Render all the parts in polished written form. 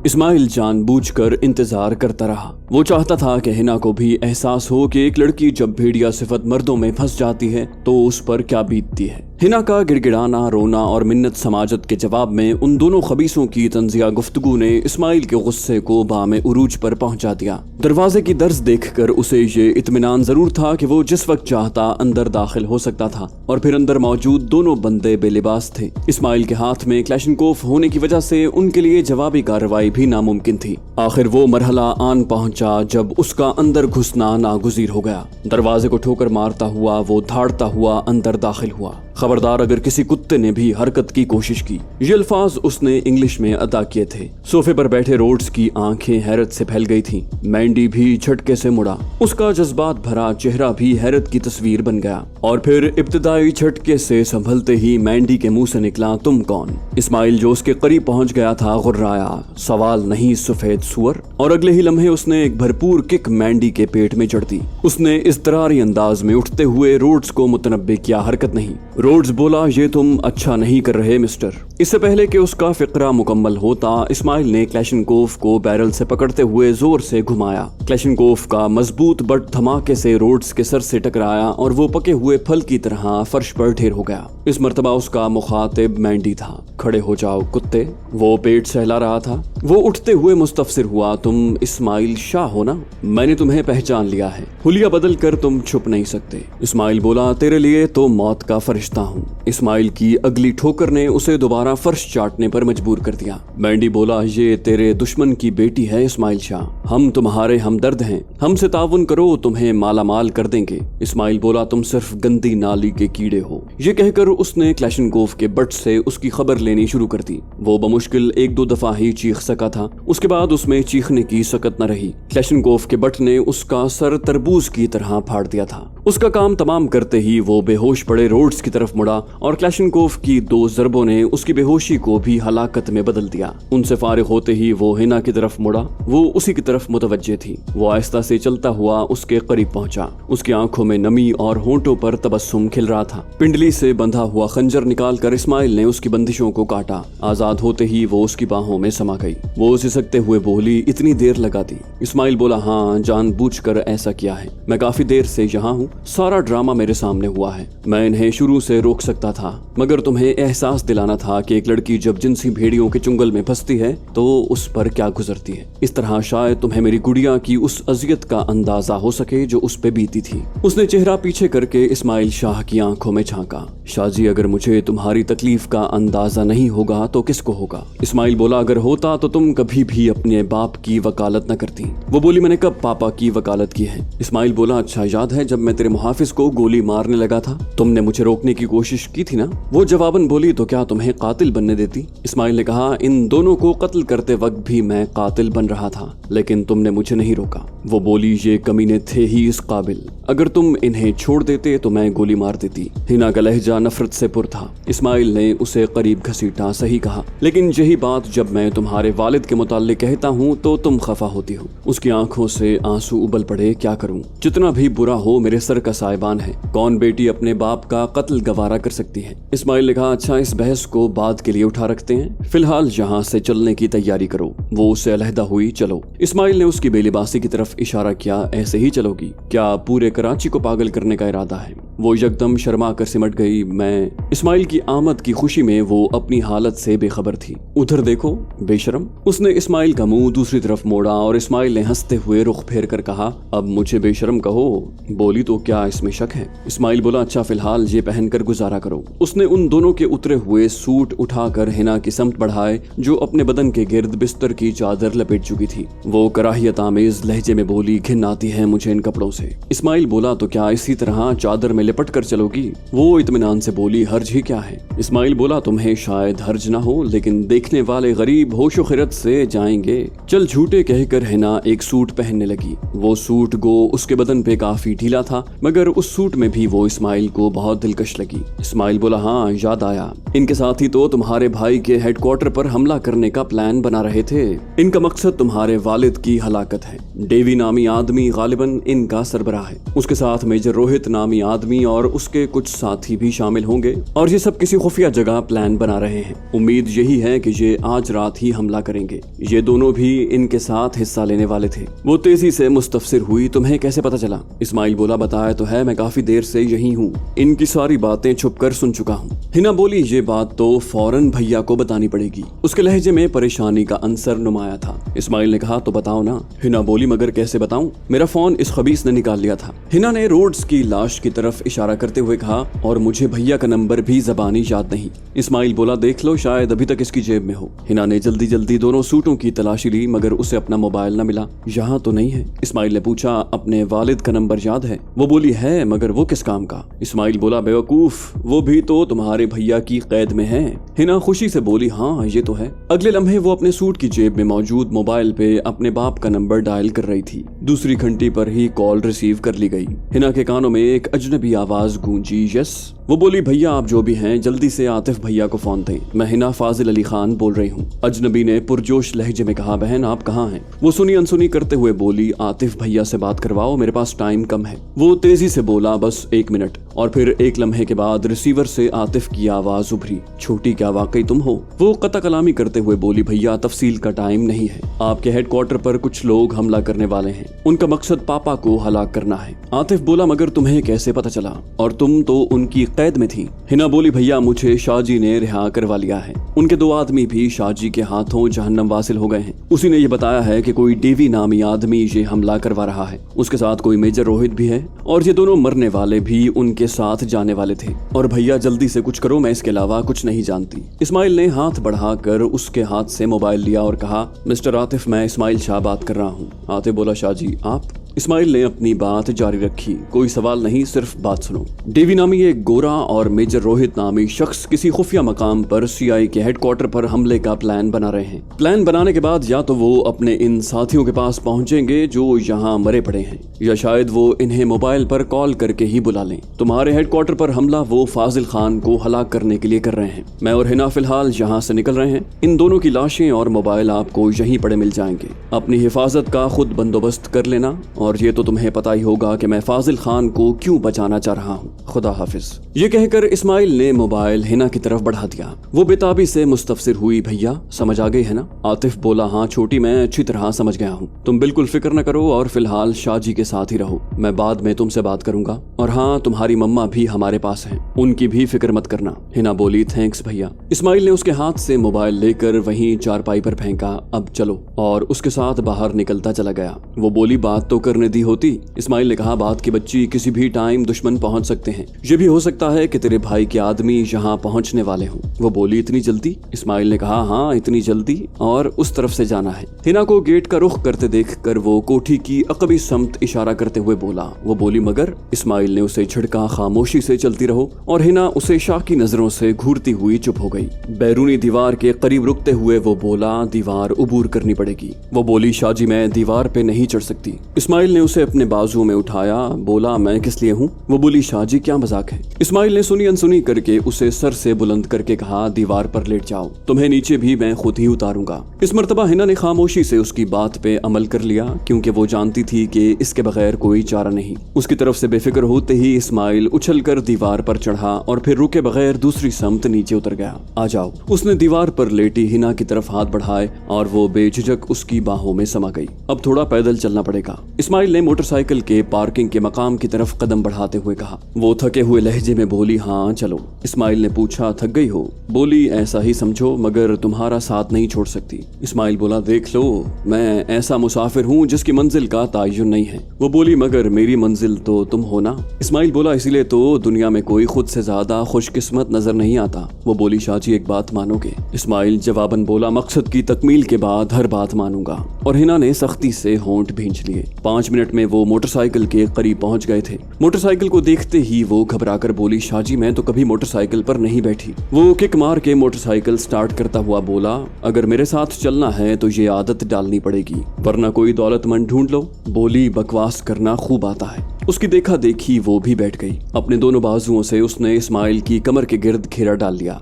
اسماعیل जानबूझकर इंतजार करता रहा। वो चाहता था कि हिना को भी एहसास हो कि एक लड़की जब भेड़िया सिफत मर्दों में फंस जाती है तो उस पर क्या बीतती है। हिना का गिड़गिड़ाना, रोना और मिन्नत समाजत के जवाब में उन दोनों खबीसों की तंजिया गुफ्तगू ने इस्माइल के गुस्से को बामे उरूज पर पहुंचा दिया। दरवाजे की दर्ज देखकर उसे ये इत्मीनान जरूर था कि वो जिस वक्त चाहता अंदर दाखिल हो सकता था और फिर अंदर मौजूद दोनों बंदे बेलिबास थे। इस्माइल के हाथ में क्लैशनकोफ होने की वजह से उनके लिए जवाबी कार्रवाई भी नामुमकिन थी। आखिर वो मरहला आन पहुंचा जब उसका अंदर घुसना नागुज़ीर हो गया। दरवाजे को ठोकर मारता हुआ वो धाड़ता हुआ अंदर दाखिल हुआ। खबरदार अगर किसी कुत्ते ने भी हरकत की कोशिश की। ये अल्फाज उसने इंग्लिश में अदा किए थे। सोफे पर बैठे रोड्स की आंखें हैरत से फैल गई थीं। मैंडी भी झटके से मुड़ा। उसका जज्बात भरा चेहरा भी हैरत की तस्वीर बन गया और फिर इब्तिदाई झटके से संभलते ही मैंडी के मुंह से निकला, तुम कौन? इस्माइल जो उसके करीब पहुंच गया था गुर्राया, सवाल नहीं सफेद सुअर। और अगले ही लम्हे उसने एक भरपूर किक मैंडी के पेट में जड़ दी। उसने इज़्तिरारी अंदाज में उठते हुए रोड्स को मुतनब्बे किया, हरकत नहीं। रोड्स बोला, ये तुम अच्छा नहीं कर रहे मिस्टर। इससे पहले कि उसका फिक्रा मुकम्मल होता, इस्माइल ने क्लैशनकोफ को बैरल से पकड़ते हुए जोर से घुमाया। क्लैशनकोफ का मजबूत बट धमाके से रोड्स के सर से टकराया और वो पके हुए फल की तरह फर्श पर ढेर हो गया। इस मर्तबा उसका मुखातिब मैंडी था। खड़े हो जाओ कुत्ते। वो पेट सहला रहा था। वो उठते हुए मुस्तफसिर हुआ, तुम इस्माइल शाह हो ना? मैंने तुम्हें पहचान लिया है। हुलिया बदल कर तुम छुप नहीं सकते। इस्माइल बोला, तेरे लिए तो मौत का फरिश्ता हूँ। इस्माइल की अगली ठोकर ने उसे दोबारा फर्श चाटने पर मजबूर कर दिया। मैंडी बोला, ये तेरे दुश्मन की बेटी है इस्माइल शाह। हम तुम्हारे हमदर्द हैं। हमसे ताउन करो, तुम्हें माला माल कर देंगे। इस्माइल बोला, तुम सिर्फ गंदी नाली के कीड़े हो। ये कहकर उसने क्लैशनकोफ के बट से उसकी खबर लेनी शुरू कर दी। वो बमुश्किल एक दो दफा ही चीख सका था। उसके बाद उसमें चीखने की सकत न रही। क्लैशनकोफ के बट ने उसका सर तरबूज की तरह फाड़ दिया था। उसका काम तमाम करते ही वो बेहोश पड़े रोड्स की तरफ मुड़ा और क्लैशनकोफ की दो ज़रबों ने उसकी बेहोशी को भी हलाकत में बदल दिया। उनसे फारिग होते ही वो हिना की तरफ मुड़ा। वो उसी की तरफ मुतवज्जे थी। वो आहिस्ता से चलता हुआ उसके करीब पहुंचा। उसकी आंखों में नमी और होंठों पर तबस्सुम खिल रहा था। पिंडली से बंधा हुआ खंजर निकालकर इस्माइल ने उसकी बंदिशों को काटा। आजाद होते ही वो उसकी बाहों में समा गई। वो सिसकते हुए बोली, इतनी देर लगा दी? इस्माइल बोला, हाँ, जानबूझकर ऐसा किया है। मैं काफी देर से यहाँ हूँ। सारा ड्रामा मेरे सामने हुआ है। मैं इन्हें शुरू से रोक सकता था, मगर तुम्हें एहसास दिलाना था कि एक लड़की जब जिनसी भेड़ियों के चुंगल में फंसती है तो उस पर क्या गुजरती है। इस तरह शायद तुम्हें मेरी गुड़िया की उस अजियत का अंदाजा हो सके जो उस पे बीती थी। उसने चेहरा पीछे करके इस्माइल शाह की आंखों में झांका। शाहजी, अगर मुझे तुम्हारी तकलीफ का अंदाजा नहीं होगा तो किसको होगा? इस्माइल बोला, अगर होता तो तुम कभी भी अपने बाप की वकालत न करती। वो बोली, मैंने कब पापा की वकालत की है? इस्माइल बोला, अच्छा याद है जब मैं तेरे मुहाफिज को गोली मारने लगा था, तुमने मुझे रोकने की कोशिश की थी ना? वो जवाबन बोली, तो क्या तुम्हें कातिल बनने देती? इस्माइल ने कहा, इन दोनों को कत्ल करते वक्त भी मैं कातिल बन रहा था, लेकिन तुमने मुझे नहीं रोका। वो बोली, ये कमीने थे ही इस काबिल। अगर तुम इन्हें छोड़ देते तो मैं गोली मार देती। हिना का लहजा नफरत से पुर था। इस्माइल ने उसे करीब घसीटा, सही कहा, लेकिन यही बात जब मैं तुम्हारे वालिद के मुताल्लिक कहता हूँ तो तुम खफा होती हो। उसकी आंखों से आंसू उबल पड़े। क्या करूँ? जितना भी बुरा हो मेरे सर का साहिबान है। कौन बेटी अपने बाप का कत्ल गवारा कर सकती है? इस्माइल ने कहा, अच्छा, इस बहस को बाद के लिए उठा रखते हैं। फिलहाल यहाँ से चलने की तैयारी करो। वो उससे अलहदा हुई। चलो। इस्माइल ने उसकी बेलिबासी की तरफ इशारा किया, ऐसे ही चलोगी? क्या पूरे कराची को पागल करने का इरादा है? वो यकदम शर्मा कर सिमट गई। मैं इस्माइल की आमद की खुशी में वो अपनी हालत से बेखबर थी। उधर देखो बेशरम। उसने इस्माइल का मुंह दूसरी तरफ मोड़ा और इस्माइल ने हंसते हुए रुख फेर कर कहा, अब मुझे बेशरम कहो। बोली, तो क्या इसमें शक है? इस्माइल बोला, अच्छा, फिलहाल ये पहनकर गुजारा करो। उसने उन दोनों के उतरे हुए सूट उठाकर हिना की समत बढ़ाए जो अपने बदन के गिर्द बिस्तर की चादर लपेट चुकी थी। वो कराहियत आमेज लहजे में बोली, घिन आती है मुझे इन कपड़ों से। इस्माइल बोला, तो क्या इसी तरह चादर में लिपट कर चलोगी? वो इत्मीनान से बोली, हर्ज ही क्या है? इस्माइल बोला, तुम्हें शायद हर्ज ना हो, लेकिन देखने वाले गरीब होशो खिरत से जाएंगे। चल झूठे कहकर हिना एक सूट पहनने लगी। वो सूट गो उसके बदन पे काफी ढीला था, मगर उस सूट में भी वो इस्माइल को बहुत दिलकश लगी। इस्माइल बोला, हाँ, याद आया। इनके साथी तो तुम्हारे भाई के हेडक्वार्टर पर हमला करने का प्लान बना रहे थे। इनका मकसद तुम्हारे वालिद की हलाकत है। डेवी नामी आदमी गालिबन इनका सरबराह है। उसके साथ मेजर रोहित नामी आदमी और उसके कुछ साथी भी शामिल होंगे, और ये सब किसी खुफिया जगह प्लान बना रहे हैं। उम्मीद यही है कि ये आज रात ही हमला करेंगे। ये दोनों भी इनके साथ हिस्सा लेने वाले थे। वो तेजी से मुस्तफसिर हुई, तुम्हें कैसे पता चला? इस्माइल बोला, बताया तो है, मैं काफी देर से यही हूँ, इनकी सारी बातें छुप कर सुन चुका हूँ। हिना बोली, ये बात तो फौरन भैया को बतानी पड़ेगी। उसके लहजे में परेशानी का अंसर नुमाया था। इस्माइल ने कहा, तो बताओ ना। हिना बोली, मगर कैसे बताऊं, मेरा फोन इस खबीस ने निकाल लिया था। हिना ने रोड्स की लाश की तरफ इशारा करते हुए कहा, और मुझे भैया का नंबर भी ज़बानी याद नहीं। इस्माइल बोला, देख लो, शायद अभी तक इसकी जेब में हो। हिना ने जल्दी जल्दी दोनों सूटों की तलाशी ली, मगर उसे अपना मोबाइल न मिला। यहाँ तो नहीं है। इस्माइल ने पूछा, अपने वालिद का नंबर याद है? वो बोली, है, मगर वो किस काम का? इस्माइल बोला, बेवकूफ, वो भी तो तुम्हारे भैया की कैद में है। हिना खुशी से बोली, हाँ ये तो है। अगले लम्हे वो अपने सूट की जेब में मौजूद मोबाइल पे अपने बाप का नंबर डायल कर रही थी। दूसरी घंटी पर ही कॉल रिसीव कर ली गई। हिना के कानों में एक अजनबी आवाज गूंजी, यस। वो बोली, भैया आप जो भी हैं जल्दी से आतिफ भैया को फोन दें, मैं हिना फाजिल अली खान बोल रही हूँ। अजनबी ने पुरजोश लहजे में कहा, बहन आप कहाँ हैं? वो सुनी अनसुनी करते हुए बोली, आतिफ भैया से बात करवाओ, मेरे पास टाइम कम है। वो तेजी से बोला, बस 1 मिनट। और फिर एक लम्हे के बाद रिसीवर से आतिफ की आवाज उभरी, छोटी क्या वाकई तुम हो? वो कता कलामी करते हुए बोली, भैया तफसील का टाइम नहीं है, आपके हेडक्वार्टर पर कुछ लोग हमला करने वाले हैं, उनका मकसद पापा को हलाक करना है। आतिफ बोला, मगर तुम्हें कैसे पता चला? और तुम तो उनकी कैद में थी। हिना बोली, भैया मुझे शाहजी ने रिहा करवा लिया है, उनके 2 आदमी भी शाहजी के हाथों जहन्नम वासिल हो गए हैं। उसी ने ये बताया है कि कोई डेवी नामी आदमी ये हमला करवा रहा है, उसके साथ कोई मेजर रोहित भी है, और ये दोनों मरने वाले भी उनके साथ जाने वाले थे। और भैया जल्दी से कुछ करो, मैं इसके अलावा कुछ नहीं जानती। इस्माइल ने हाथ बढ़ाकर उसके हाथ से मोबाइल लिया और कहा, मिस्टर आतिफ, मैं इस्माइल शाह बात कर रहा हूँ। आतिफ बोला, शाहजी आप? इस्माइल ने अपनी बात जारी रखी, कोई सवाल नहीं, सिर्फ बात सुनो। डेवी नामी एक गोरा और मेजर रोहित नामी शख्स किसी खुफिया मकाम पर सीआई के हेडक्वार्टर पर हमले का प्लान बना रहे हैं। प्लान बनाने के बाद या तो वो अपने इन साथियों के पास पहुंचेंगे जो यहाँ मरे पड़े हैं, या शायद वो इन्हें मोबाइल पर कॉल करके ही बुला लें। तुम्हारे हेडक्वार्टर पर हमला वो फाजिल खान को हलाक करने के लिए कर रहे हैं। मैं और हिना फिलहाल यहाँ से निकल रहे हैं। इन दोनों की लाशें और मोबाइल आपको यहीं पड़े मिल जाएंगे। अपनी हिफाजत का खुद बंदोबस्त कर लेना, और ये तो तुम्हें पता ही होगा कि मैं फाजिल खान को क्यों बचाना चाह रहा हूँ। खुदा हाफिज। ये कहकर इस्माइल ने मोबाइल हिना की तरफ बढ़ा दिया। वो बेताबी से मुस्तफसिर हुई, भैया समझ आ गई है ना? आतिफ बोला, हाँ छोटी, मैं अच्छी तरह समझ गया हूँ। तुम बिल्कुल फिक्र न करो और फिलहाल शाहजी के साथ ही रहो, मैं बाद में तुमसे बात करूंगा। और हाँ, तुम्हारी मम्मा भी हमारे पास हैं, उनकी भी फिक्र मत करना। हिना बोली, थैंक्स भैया। इस्माइल ने उसके हाथ से मोबाइल लेकर वहीं चारपाई पर फेंका, अब चलो, और उसके साथ बाहर निकलता चला गया। वो बोली, बात तो करने दी होती। इस्माइल ने कहा, बात की बच्ची, किसी भी टाइम दुश्मन पहुंच सकते हैं, ये भी हो सकता है कि तेरे भाई के आदमी यहाँ पहुंचने वाले हों। वो बोली, इतनी जल्दी? इस्माइल ने कहा, हाँ इतनी जल्दी, और उस तरफ से जाना है। हिना को गेट का रुख करते देखकर वो कोठी की अकबी समत इशारा करते हुए बोला। वो बोली, मगर? इस्माइल ने उसे झिड़का, खामोशी से चलती रहो। और हिना उसे शाकी नजरों से घूरती हुई चुप हो गई। बैरूनी दीवार के करीब रुकते हुए वो बोला, दीवार उबूर करनी पड़ेगी। वो बोली, शाहजी मैं दीवार पे नहीं चढ़ सकती। इस्माइल ने उसे अपने बाजू में उठाया, बोला, मैं किस लिए हूँ? वो बोली, शाहजी क्या मजाक है? इस्माइल ने सुनी अनसुनी करके उसे सर से बुलंद करके कहा, दीवार पर लेट जाओ, तुम्हें नीचे भी मैं खुद ही उतारूंगा। इस मर्तबा हिना ने खामोशी से उसकी बात पे अमल कर लिया, क्योंकि वो जानती थी कि इसके बगैर कोई चारा नहीं। उसकी तरफ से बेफिक्र होते ही इस्माइल उछलकर दीवार पर चढ़ा और फिर रुके बगैर दूसरी समत नीचे उतर गया। आ जाओ। उसने दीवार पर लेटी हिना की तरफ हाथ बढ़ाए और वो बेझिझक उसकी बाहों में समा गई। अब थोड़ा पैदल चलना पड़ेगा। इस्माइल ने मोटरसाइकिल के पार्किंग के मकाम की तरफ कदम बढ़ाते हुए कहा। वो थके हुए लहजे में बोली, हाँ चलो। इस्माइल ने पूछा, थक गई हो? बोली, ऐसा ही समझो, मगर तुम्हारा साथ नहीं छोड़ सकती। इस्माइल बोला, देख लो, मैं ऐसा मुसाफिर हूँ जिसकी मंजिल का तायुन नहीं है। वो बोली, मगर मेरी मंजिल तो तुम हो ना। इस्माइल बोला, इसीलिए तो दुनिया में कोई खुद से ज्यादा खुशकिस्मत नजर नहीं आता। वो बोली, शाहजी एक बात मानोगे? इस्माइल जवाबन बोला, मकसद की तकमील के बाद हर बात मानूंगा। और हिना ने सख्ती से होंठ भींच लिए। 5 मिनट में वो मोटरसाइकिल के करीब पहुंच गए थे। मोटरसाइकिल को देखते ही वो घबराकर बोली, शाहजी मैं तो कभी मोटरसाइकिल पर नहीं बैठी। वो किक मार के मोटरसाइकिल स्टार्ट करता हुआ बोला, अगर मेरे साथ चलना है तो ये आदत डालनी पड़ेगी, वरना कोई दौलतमंद ढूंढ लो। बोली, बकवास करना खूब आता है। उसकी देखा देखी वो भी बैठ गई। अपने दोनों बाजुओं से उसने इस्माइल की कमर के गिर्द घेरा डाल लिया।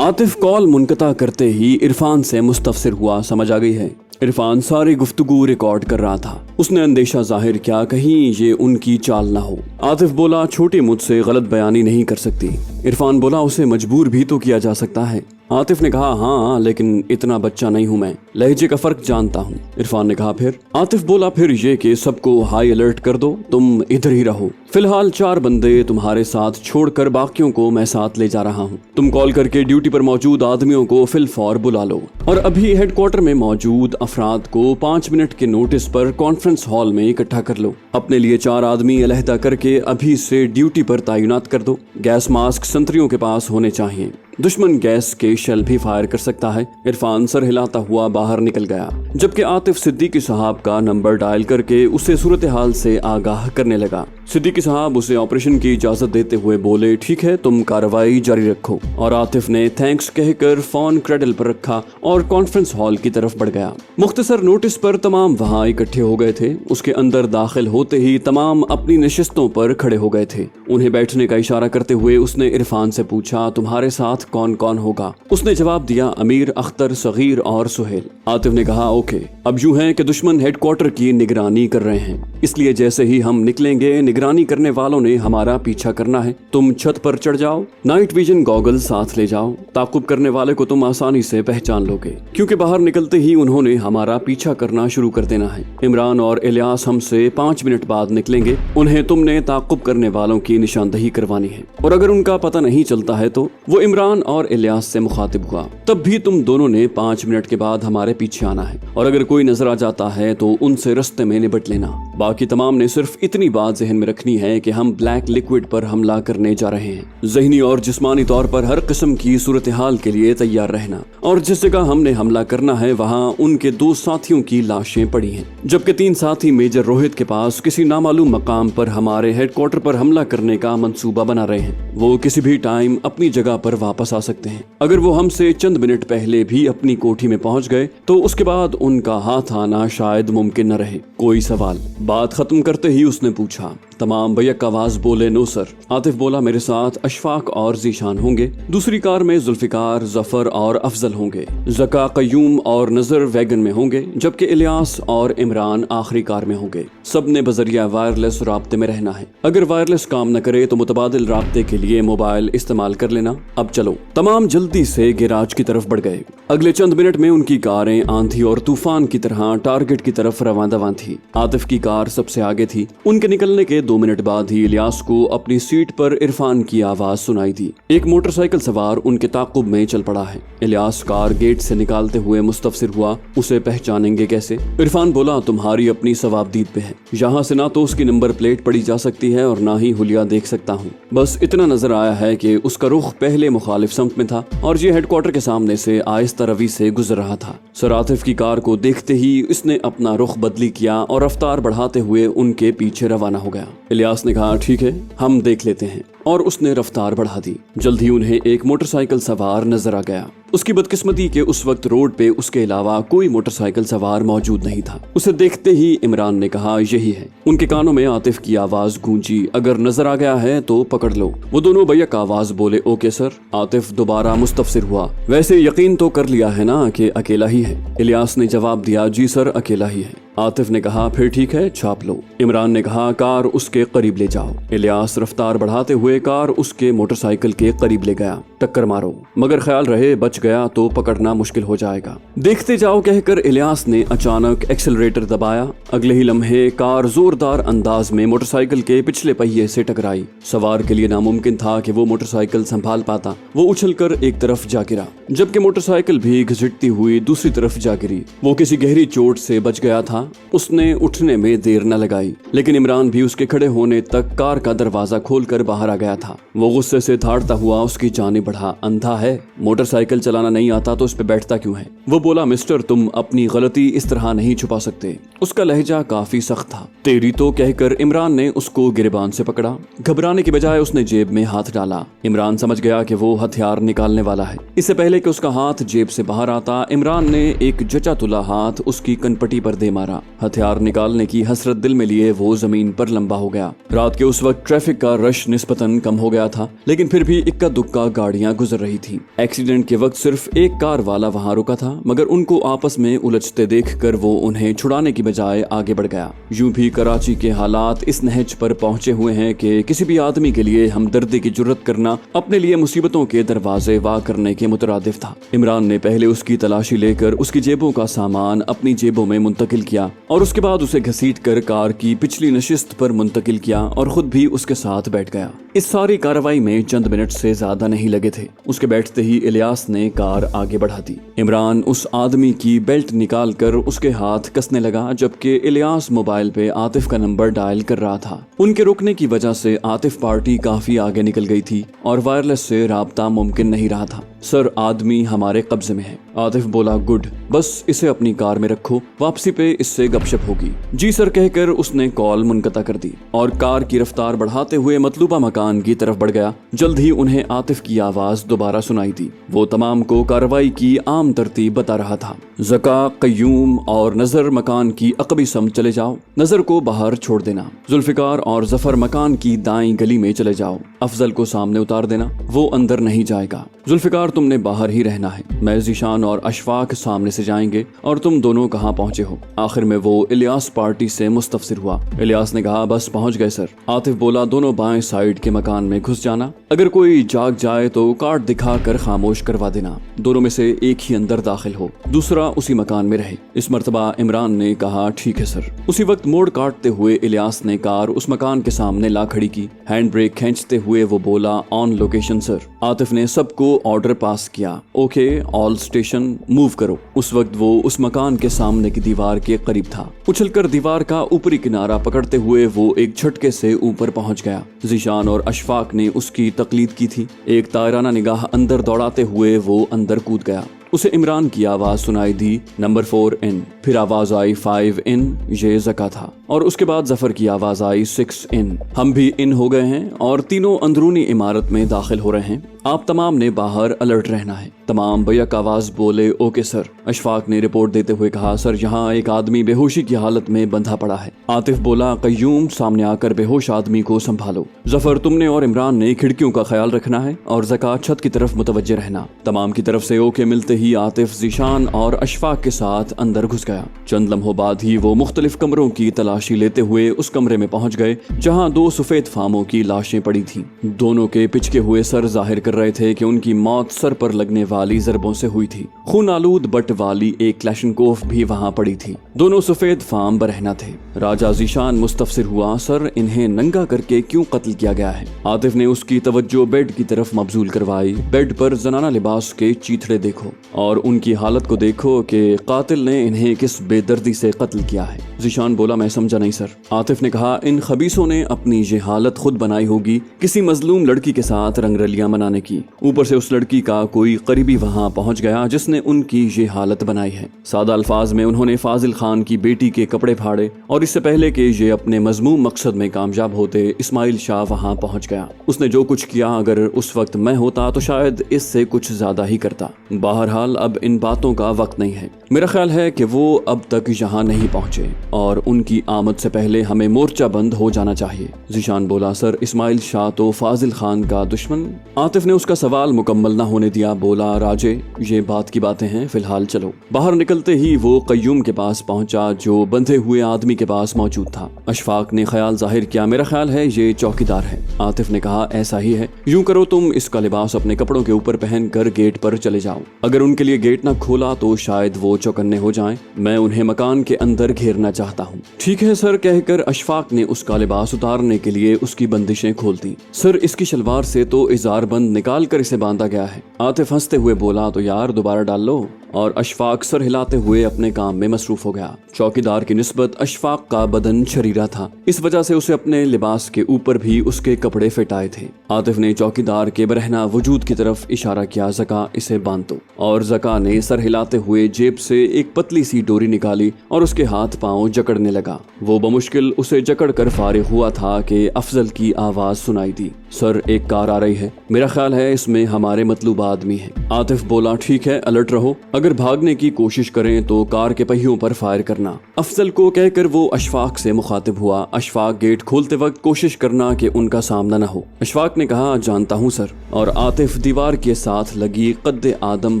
आतिफ कॉल मुनकता करते ही इरफान से मुस्तफसिर हुआ, समझ आ गई है? इरफान सारी गुफ्तगू रिकॉर्ड कर रहा था। उसने अंदेशा जाहिर किया कहीं ये उनकी चाल ना हो। आतिफ बोला छोटी मुझसे गलत बयानी नहीं कर सकती। इरफान बोला उसे मजबूर भी तो किया जा सकता है। आतिफ ने कहा हाँ लेकिन इतना बच्चा नहीं हूँ मैं, लहजे का फर्क जानता हूँ। इरफान ने कहा फिर? आतिफ बोला फिर ये कि सबको हाई अलर्ट कर दो, तुम इधर ही रहो। फिलहाल 4 बंदे तुम्हारे साथ छोड़कर बाकियों को मैं साथ ले जा रहा हूँ। तुम कॉल करके ड्यूटी पर मौजूद आदमियों को फिलफौर बुला लो और अभी हेडक्वार्टर में मौजूद अफराद को 5 मिनट के नोटिस पर कॉन्फ्रेंस हॉल में इकट्ठा कर लो। अपने लिए 4 आदमी अलहदा करके अभी से ड्यूटी पर तैनात कर दो। गैस मास्क संतरियों के पास होने चाहिए, दुश्मन गैस के शेल भी फायर कर सकता है। इरफान सर हिलाता हुआ बाहर निकल गया, जबकि आतिफ सिद्दीकी साहब का नंबर डायल करके उसे सूरत हाल से आगाह करने लगा। सिद्दीकी साहब उसे ऑपरेशन की इजाजत देते हुए बोले ठीक है तुम कार्रवाई जारी रखो, और आतिफ ने थैंक्स कहकर फोन क्रेडल पर रखा और कॉन्फ्रेंस हॉल की तरफ बढ़ गया। मुख्तसर नोटिस पर तमाम वहाँ इकट्ठे हो गए थे। उसके अंदर दाखिल होते ही तमाम अपनी नशिस्तों पर खड़े हो गए थे। उन्हें बैठने का इशारा करते हुए उसने इरफान से पूछा तुम्हारे साथ कौन कौन होगा? उसने जवाब दिया अमीर, अख्तर, सगीर और सुहेल। आतिफ ने कहा ओके, अब यूं है कि दुश्मन हेडक्वार्टर की निगरानी कर रहे हैं, इसलिए जैसे ही हम निकलेंगे निगरानी करने वालों ने हमारा पीछा करना है। तुम छत पर चढ़ जाओ, नाइट विजन गॉगल साथ ले जाओ, ताकुब करने वाले को तुम आसानी से पहचान लोगे, क्योंकि बाहर निकलते ही उन्होंने हमारा पीछा करना शुरू कर देना है। इमरान और इलियास हमसे 5 मिनट बाद निकलेंगे, उन्हें तुमने ताकुब करने वालों की निशानदही करवानी है, और अगर उनका पता नहीं चलता है तो वो इमरान और इलियास से मुखातिब हुआ, तब भी तुम दोनों ने 5 मिनट के बाद हमारे पीछे आना है, और अगर कोई नजर आ जाता है तो उनसे रास्ते में निपट लेना। बाकी तमाम ने सिर्फ इतनी बात जहन में रखनी है कि हम ब्लैक लिक्विड पर हमला करने जा रहे हैं। ज़हनी और जिस्मानी तौर पर हर किस्म की सूरत हाल के लिए तैयार रहना, और जिस जगह हमने हमला करना है वहाँ उनके 2 साथियों की लाशें पड़ी हैं, जबकि 3 साथी मेजर रोहित के पास किसी नामालूम मकाम पर हमारे हेडक्वार्टर पर हमला करने का मंसूबा बना रहे हैं। वो किसी भी टाइम अपनी जगह पर वापस आ सकते हैं। अगर वो हमसे चंद मिनट पहले भी अपनी कोठी में पहुंच गए तो उसके बाद उनका हाथ आना शायद मुमकिन न रहे। कोई सवाल? बात खत्म करते ही उसने पूछा। तमाम बैक आवाज बोले नो सर। आतिफ बोला मेरे साथ अशफाक और जीशान होंगे, दूसरी कार में जुल्फिकार, जफर और अफजल होंगे, जका, कयूम और नजर वैगन में होंगे, जबकि इलियास और इमरान आखिरी कार में होंगे। सब ने बजरिया वायरलेस राब्ते में रहना है। अगर वायरलेस काम न करे तो मुतबादिल राब्ते के लिए मोबाइल इस्तेमाल कर लेना। अब चलो। तमाम जल्दी से गैराज की तरफ बढ़ गए। अगले चंद मिनट में उनकी कारें आंधी और तूफान की तरह टारगेट की तरफ रवां थी। आतिफ की कार सबसे आगे थी। उनके निकलने के 2 मिनट बाद ही इलियास को अपनी सीट पर इरफान की आवाज सुनाई दी। एक मोटरसाइकिल सवार उनके ताकुब में चल पड़ा है। इलियास कार गेट से निकालते हुए मुस्तफसिर हुआ, उसे पहचानेंगे कैसे? इरफान बोला तुम्हारी अपनी सवाबदीद पे है, यहाँ से ना तो उसकी नंबर प्लेट पड़ी जा सकती है और ना ही हुलिया देख सकता हूँ। बस इतना नजर आया है कि उसका रुख पहले मुखालिफ समत में था और ये हेडक्वार्टर के सामने से आहिस्ता रवी से गुजर रहा था। सर आतिफ की कार को देखते ही इसने अपना रुख बदली किया और रफ्तार बढ़ाते हुए उनके पीछे रवाना हो गया। इलियास ने कहा ठीक है हम देख लेते हैं, और उसने रफ्तार बढ़ा दी। जल्द ही उन्हें एक मोटरसाइकिल सवार नजर आ गया। उसकी बदकिस्मती के उस वक्त रोड पे उसके अलावा कोई मोटरसाइकिल सवार मौजूद नहीं था। उसे देखते ही इमरान ने कहा यही है। उनके कानों में आतिफ की आवाज गूंजी, अगर नजर आ गया है तो पकड़ लो। वो दोनों बैक आवाज बोले ओके सर। आतिफ दोबारा मुस्तफसिर हुआ, वैसे यकीन तो कर लिया है ना कि अकेला ही है? इलियास ने जवाब दिया जी सर अकेला ही है। आतिफ ने कहा फिर ठीक है छाप लो। इमरान ने कहा कार उसके करीब ले जाओ। इलियास रफ्तार बढ़ाते हुए कार उसके मोटरसाइकिल के करीब ले गया। टक्कर मारो, मगर ख्याल रहे बच गया तो पकड़ना मुश्किल हो जाएगा। देखते जाओ कहकर इलियास ने अचानक एक्सेलरेटर दबाया। अगले ही लम्हे कार जोरदार अंदाज में मोटरसाइकिल के पिछले पहिए से टकराई। सवार के लिए नामुमकिन था कि वो मोटरसाइकिल संभाल पाता। वो उछलकर एक तरफ जा गिरा, जबकि मोटरसाइकिल भी घसीटती हुई दूसरी तरफ जा गिरी। वो किसी गहरी चोट से बच गया था। उसने उठने में देर न लगाई, लेकिन इमरान भी उसके खड़े होने तक कार का दरवाजा खोलकर बाहर आ गया था। वो गुस्से से धाड़ता हुआ उसकी जानिब बढ़ा। अंधा है, मोटरसाइकिल चलाना नहीं आता तो उस पे बैठता क्यों है? वो बोला मिस्टर तुम अपनी गलती इस तरह नहीं छुपा सकते। उसका लहजा काफी सख्त था। तेरी तो कहकर इमरान ने उसको गिरबान से पकड़ा। घबराने की बजाय उसने जेब में हाथ डाला। इमरान समझ गया कि वो हथियार निकालने वाला है। इससे पहले कि उसका हाथ जेब से बाहर आता, इमरान ने एक जचा तुला हाथ उसकी कनपटी पर दे मारा। मारा। हथियार निकालने की हसरत दिल में लिए वो जमीन पर लंबा हो गया। रात के उस वक्त ट्रैफिक का रश निस्बतन कम हो गया था, लेकिन फिर भी इक्का दुक्का गाड़ियां गुजर रही थी। एक्सीडेंट के वक्त सिर्फ एक कार वाला वहां रुका था, मगर उनको आपस में उलझते देखकर वो उन्हें छुड़ाने की बजाय आगे बढ़ गया। यूं भी कराची के हालात इस नहज पर पहुंचे हुए हैं कि किसी भी आदमी के लिए हमदर्दी की जुर्रत करना अपने लिए मुसीबतों के दरवाजे वाह करने के मुतरादिफ था। इमरान ने पहले उसकी तलाशी लेकर उसकी जेबों का सामान अपनी जेबों में मुंतकिल किया और उसके बाद उसे घसीटकर कार की पिछली नशिस्त पर मुंतकिल किया और खुद भी उसके साथ बैठ गया। इस सारी कार्रवाई में चंद मिनट से ज्यादा नहीं लगे थे। उसके बैठते ही इलियास ने कार आगे बढ़ा दी। इमरान उस आदमी की बेल्ट निकाल कर उसके हाथ कसने लगा, जबकि इलियास मोबाइल पे आतिफ का नंबर डायल कर रहा था। उनके रुकने की वजह से आतिफ पार्टी काफी आगे निकल गई थी और वायरलेस से राब्ता मुमकिन नहीं रहा था। सर, आदमी हमारे कब्जे में है। आतिफ बोला, गुड, बस इसे अपनी कार में रखो, वापसी पे इससे गपशप होगी। जी सर कहकर उसने कॉल मुनक़ता कर दी और कार की रफ्तार बढ़ाते हुए मतलूबा मकान की तरफ बढ़ गया। जल्द ही उन्हें आतिफ की आवाज दोबारा सुनाई दी। वो तमाम को कार्रवाई की आम तरतीब बता रहा था। ज़का, क़य्यूम और नजर मकान की अक़बी समत चले जाओ, नजर को बाहर छोड़ देना। जुल्फ़िकार और जफर मकान की दाईं गली में चले जाओ, अफजल को सामने उतार देना, वो अंदर नहीं जाएगा। जुल्फ़िकार, तुमने बाहर ही रहना है। मैं, ज़ीशान और अशफाक सामने से जाएंगे और तुम दोनों कहाँ पहुंचे हो। आखिर में वो इलियास पार्टी से मुस्तफसिर हुआ। इलियास ने कहा, बस पहुंच गए सर। आतिफ बोला, दोनों बाएं साइड के मकान में घुस जाना, अगर कोई जाग जाए तो कार्ड दिखा कर खामोश करवा देना। दोनों में से एक ही अंदर दाखिल हो, दूसरा उसी मकान में रहे। इस मर्तबा इमरान ने कहा, ठीक है सर। उसी वक्त मोड़ काटते हुए इलियास ने कार उस मकान के सामने ला खड़ी की। हैंड ब्रेक खींचते हुए वो बोला, ऑन लोकेशन सर। आतिफ ने सबको ऑर्डर पास किया, ओके ऑल स्टेशन मूव करो। उस वक्त वो उस मकान के सामने की दीवार के करीब था। उछलकर दीवार का ऊपरी किनारा पकड़ते हुए वो एक झटके से ऊपर पहुंच गया। ज़ीशान और अशफाक ने उसकी तकलीद की थी। एक तायराना निगाह अंदर दौड़ाते हुए वो अंदर कूद गया। उसे इमरान की आवाज सुनाई दी, नंबर 4 इन। फिर आवाज आई 5 इन, ये ज़का था। और उसके बाद जफर की आवाज आई 6 इन। हम भी इन हो गए हैं और तीनों अंदरूनी इमारत में दाखिल हो रहे हैं। आप तमाम ने बाहर अलर्ट रहना है। तमाम बैक आवाज बोले, ओके सर। अशफाक ने रिपोर्ट देते हुए कहा, सर यहाँ एक आदमी बेहोशी की हालत में बंधा पड़ा है। आतिफ बोला, क़य्यूम सामने आकर बेहोश आदमी को संभालो। जफर, तुमने और इमरान ने खिड़कियों का ख्याल रखना है और ज़का छत की तरफ मुतवज्जे रहना। तमाम की तरफ से ओके मिलते ही आतिफ, ज़ीशान और अशफाक के साथ अंदर घुस गया। चंद लम्हों बाद ही वो मुख्तलिफ कमरों की तलाशी लेते हुए उस कमरे में पहुंच गए जहां 2 सफेद फामों की लाशें पड़ी थीं। दोनों के पिचके हुए सर जाहिर कर रहे थे कि उनकी मौत सर पर लगने वाली ज़रबों से हुई थी। खून आलूद बट वाली एक क्लैशनकोफ भी वहां पड़ी थी। दोनों सफेद फाम बरहना थे। राजा ज़ीशान मुस्तफसिर हुआ, सर इन्हें नंगा करके क्यों कत्ल किया गया है? आतिफ ने उसकी तवज्जो बेड की तरफ मबजूल करवाई। बेड पर जनाना लिबास के चीथड़े देखो और उनकी हालत को देखो कि कातिल ने इन्हें किस बेदर्दी से कत्ल किया है। ज़ीशान बोला, मैं समझा नहीं सर। आतिफ ने कहा, इन खबीसों ने अपनी ये हालत खुद बनाई होगी किसी मजलूम लड़की के साथ रंगरलियां मनाने की। ऊपर से उस लड़की का कोई करीबी वहां पहुंच गया जिसने उनकी ये हालत बनाई है। सादा अल्फाज में उन्होंने फाजिल खान की बेटी के कपड़े फाड़े और इससे पहले कि ये अपने मजमूम मकसद में कामयाब होते, इस्माइल शाह वहां पहुंच गया। उसने जो कुछ किया, अगर उस वक्त मैं होता तो शायद इससे कुछ ज्यादा ही करता। बहरहाल अब इन बातों का वक्त नहीं है। मेरा ख्याल है कि वो अब तक यहाँ नहीं पहुंचे और उनकी आमद से पहले हमें मोर्चा बंद हो जाना चाहिए। ज़ीशान बोला, सर इस्माइल शाह तो फाजिल खान का दुश्मन। आतिफ ने उसका सवाल मुकम्मल ना होने दिया। बोला, राजे ये बात की बातें हैं, फिलहाल चलो। बाहर निकलते ही वो क़य्यूम के पास पहुंचा जो बंधे हुए आदमी के पास मौजूद था। अशफाक ने ख्याल जाहिर किया, मेरा ख्याल है ये चौकीदार है। आतिफ ने कहा, ऐसा ही है। यूं करो, तुम इसका लिबास अपने कपड़ों के ऊपर पहन कर गेट पर चले जाओ। अगर उनके लिए गेट न खोला तो शायद वो चौकन्ने हो जाएं। मैं उन्हें मकान के अंदर घेरना चाहता हूँ। ठीक है सर कहकर अशफाक ने उसका लिबास उतारने के लिए उसकी बंदिशें खोल दी। सर इसकी शलवार से तो इजार बंद निकाल कर इसे बांधा गया है। आतिफ हंसते हुए बोला, तो यार दोबारा डाल लो। और अशफाक सर हिलाते हुए अपने काम में मसरूफ हो गया। चौकीदार की निस्बत अशफाक का बदन शरीरा था, इस वजह से उसे अपने लिबास के ऊपर भी उसके कपड़े फिटाए थे। आतिफ ने चौकीदार के बरहना वजूद की तरफ इशारा किया, ज़का इसे बांध दो। और ज़का ने सर हिलाते हुए जेब से एक पतली सी डोरी निकाली और उसके हाथ पांव जकड़ने लगा। वो बमुश्किल उसे जकड़ कर फारिग हुआ था कि अफजल की आवाज सुनाई दी, सर एक कार आ रही है, मेरा ख्याल है इसमें हमारे मतलूब आदमी है। आतिफ बोला ठीक है, अलर्ट रहो, अगर भागने की कोशिश करें तो कार के पहियों पर फायर करना। अफजल को कहकर वो अशफाक से मुखातिब हुआ। अशफाक गेट खोलते वक्त कोशिश करना कि उनका सामना न हो। अशफाक ने कहा जानता हूँ सर, और आतिफ दीवार के साथ लगी कद्दे आदम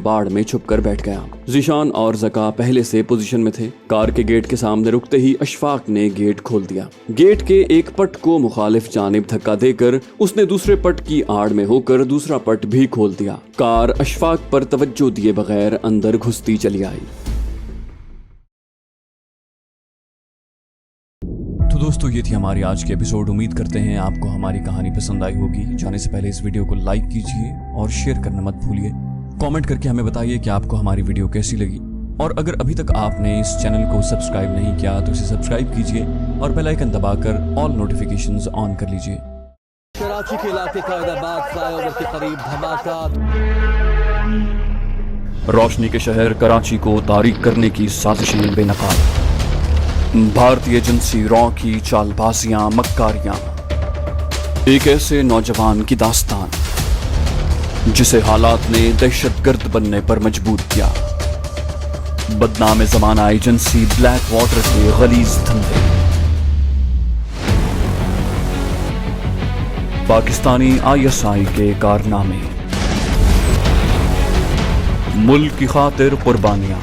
बाड़ में छुप कर बैठ गया। जीशान और ज़का पहले से पोजीशन में थे। कार के गेट के सामने रुकते ही अशफाक ने गेट खोल दिया। गेट के एक पट को मुखालिफ जानिब धक्का देकर उसने दूसरे पट की आड़ में होकर दूसरा पट भी खोल दिया। कार अशफाक पर तवज्जो दिए बगैर अंदर घुसती चली आई। तो दोस्तों ये थी हमारी आज की एपिसोड। उम्मीद करते हैं आपको हमारी कहानी पसंद आई होगी। जाने से पहले इस वीडियो को लाइक कीजिए और शेयर करना मत भूलिए। कमेंट करके हमें बताइए कि आपको हमारी वीडियो कैसी लगी, और अगर अभी तक आपने इस चैनल को सब्सक्राइब नहीं किया तो इसे सब्सक्राइब कीजिए और बेल आइकन दबाकर ऑल नोटिफिकेशंस ऑन कर लीजिए। कराची के इलाके कायदाबाद फ्लाईओवर के करीब धमाका। रोशनी के शहर कराची को तारीक करने की साजिशें बेनकाब। भारतीय एजेंसी रॉ की चालबाजियां, मक्कारियां, एक ऐसे नौजवान की दास्तान जिसे हालात ने दहशतगर्द बनने पर मजबूर किया। बदनाम ज़माना एजेंसी ब्लैक वाटर के गलीज धंधे, पाकिस्तानी ISI के कारनामे, मुल्क की खातिर कुर्बानियां,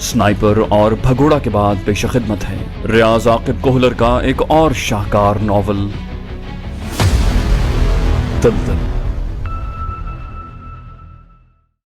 स्नाइपर और भगोड़ा के बाद पेश खिदमत है रियाज आकिब कोहलर का एक और शाहकार नॉवल दलदल।